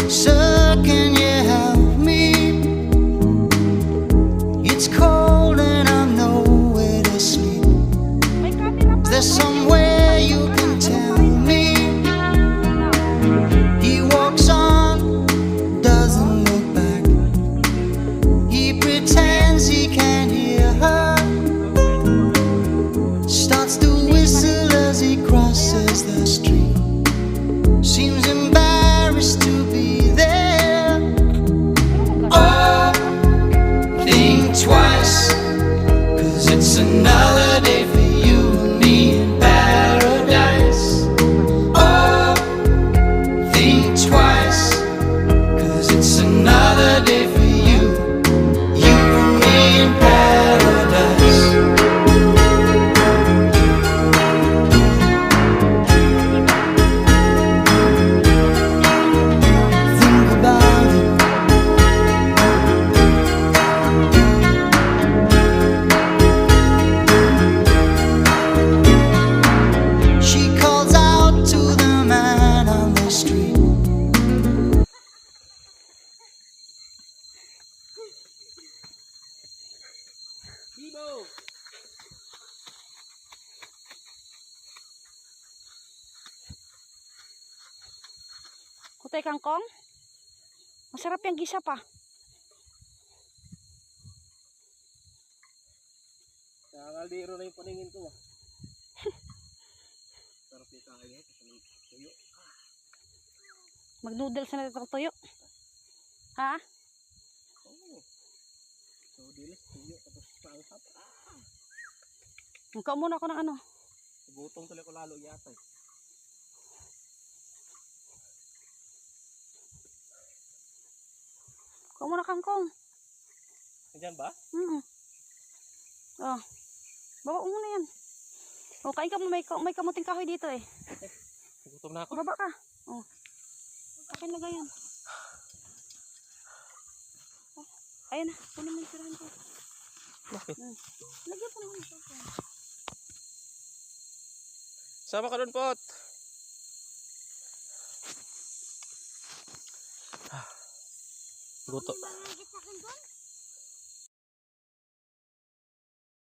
Sir, can you help me? It's cold and I'm nowhere to sleep. Is there somewhere you can tell me? He walks on, doesn't look back. He pretends he can't hear her. Starts to whistle as he crosses the street. Seems embarrassed to be there. Oh, think twice, 'cause it's another day for you and me in paradise. Oh, think twice, 'cause it's another day for you and me in paradise. Think about it. She calls out to the man on the street. Bibo! Kutay kangkong? Masarap yung gisa pa. Kaldero na yung paningin ko. Sarap yung kakain ito. Tuyo. Mag-noodles na itong tuyo. Ha? Oo. So, dilis, tuyo. Tapos pangsap. Mukha muna ako ng ano. Gutong tuloy ko lalo yata eh. Mukha muna kangkong. Nandiyan ba? Oh. Baba mo muna yan. Oh, kain ka mo. May kamuting kahoy dito eh. Gutom na ako. Baba ka. Oh. Akin lagay yan. Oh. Ayan na. Kunin mo yung tirahan ko. Bakit? Lagyan po naman ito. Sama ka doon, Pot. Gutom.